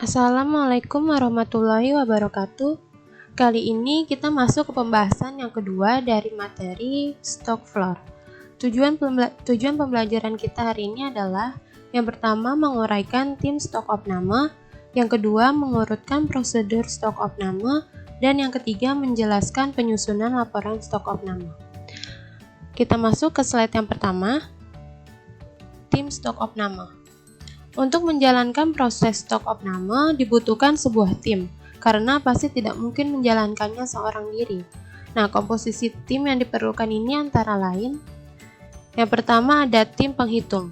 Assalamualaikum warahmatullahi wabarakatuh. Kali ini kita masuk ke pembahasan yang kedua dari materi stock floor. Tujuan pembelajaran kita hari ini adalah yang pertama menguraikan tim stok opname, yang kedua mengurutkan prosedur stok opname, dan yang ketiga menjelaskan penyusunan laporan stok opname. Kita masuk ke slide yang pertama, tim stok opname. Untuk menjalankan proses stok opname dibutuhkan sebuah tim, karena pasti tidak mungkin menjalankannya seorang diri. Nah, komposisi tim yang diperlukan ini antara lain, yang pertama ada tim penghitung.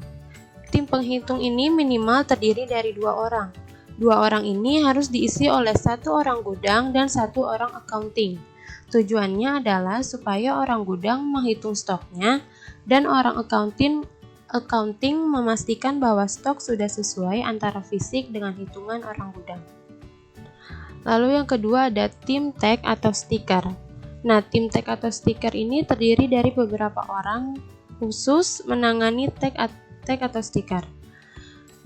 Tim penghitung ini minimal terdiri dari 2 orang. 2 orang ini harus diisi oleh 1 orang gudang dan 1 orang accounting. Tujuannya adalah supaya orang gudang menghitung stoknya dan orang accounting memastikan bahwa stok sudah sesuai antara fisik dengan hitungan orang gudang. Lalu yang kedua ada tim tag atau stiker. Nah, tim tag atau stiker ini terdiri dari beberapa orang khusus menangani tag atau stiker.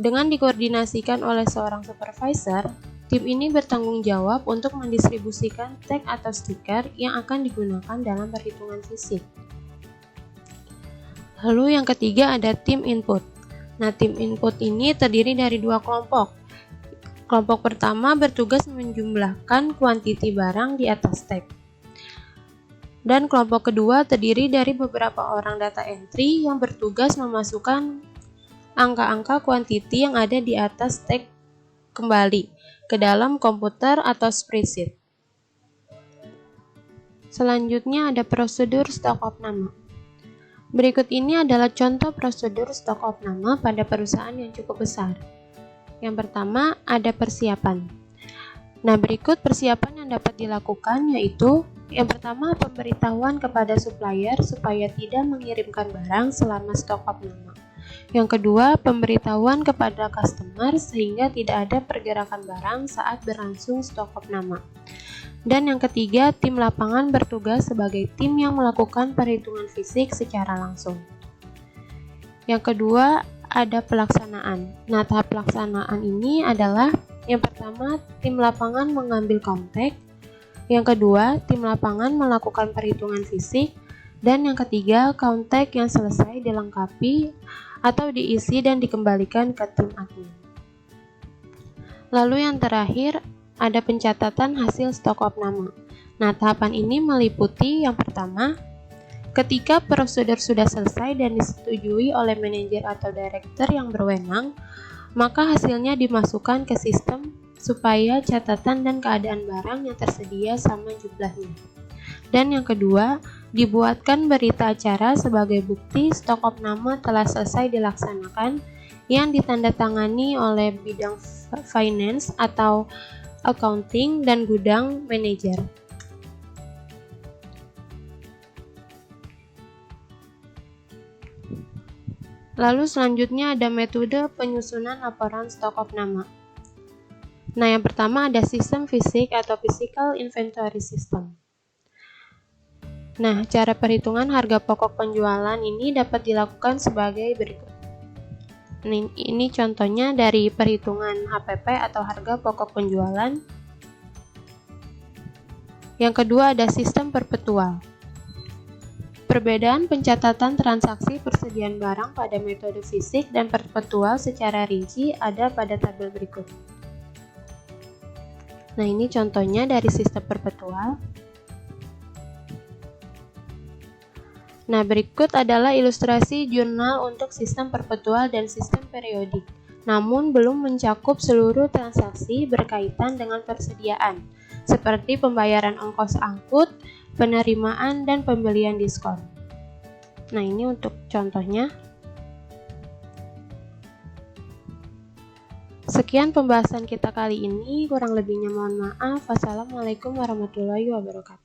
Dengan dikoordinasikan oleh seorang supervisor, tim ini bertanggung jawab untuk mendistribusikan tag atau stiker yang akan digunakan dalam perhitungan fisik. Lalu yang ketiga ada tim input. Nah, tim input ini terdiri dari 2 kelompok. Kelompok pertama bertugas menjumlahkan kuantiti barang di atas tag. Dan kelompok kedua terdiri dari beberapa orang data entry yang bertugas memasukkan angka-angka kuantiti yang ada di atas tag kembali ke dalam komputer atau spreadsheet. Selanjutnya ada prosedur stok opname. Berikut ini adalah contoh prosedur stok opname pada perusahaan yang cukup besar. Yang pertama, ada persiapan. Nah, berikut persiapan yang dapat dilakukan yaitu yang pertama, pemberitahuan kepada supplier supaya tidak mengirimkan barang selama stok opname. Yang kedua, pemberitahuan kepada customer sehingga tidak ada pergerakan barang saat berlangsung stok opname. Dan yang ketiga, tim lapangan bertugas sebagai tim yang melakukan perhitungan fisik secara langsung. Yang kedua, ada pelaksanaan. Nah, tahap pelaksanaan ini adalah yang pertama, tim lapangan mengambil kontak. Yang kedua, tim lapangan melakukan perhitungan fisik. Dan yang ketiga, kontak yang selesai dilengkapi atau diisi dan dikembalikan ke tim admin. Lalu yang terakhir, ada pencatatan hasil stok opname. Nah, tahapan ini meliputi yang pertama, ketika prosedur sudah selesai dan disetujui oleh manajer atau direktur yang berwenang, maka hasilnya dimasukkan ke sistem supaya catatan dan keadaan barang yang tersedia sama jumlahnya. Dan yang kedua, dibuatkan berita acara sebagai bukti stok opname telah selesai dilaksanakan yang ditandatangani oleh bidang finance atau accounting dan gudang manajer. Lalu selanjutnya ada metode penyusunan laporan stok opname. Nah, yang pertama ada sistem fisik atau physical inventory system. Nah, cara perhitungan harga pokok penjualan ini dapat dilakukan sebagai berikut. Ini contohnya dari perhitungan HPP atau harga pokok penjualan. Yang kedua ada sistem perpetual. Perbedaan pencatatan transaksi persediaan barang pada metode fisik dan perpetual secara rinci ada pada tabel berikut. Nah, ini contohnya dari sistem perpetual. Nah, berikut adalah ilustrasi jurnal untuk sistem perpetual dan sistem periodik, namun belum mencakup seluruh transaksi berkaitan dengan persediaan, seperti pembayaran ongkos angkut, penerimaan, dan pembelian diskon. Nah, ini untuk contohnya. Sekian pembahasan kita kali ini, kurang lebihnya mohon maaf. Wassalamualaikum warahmatullahi wabarakatuh.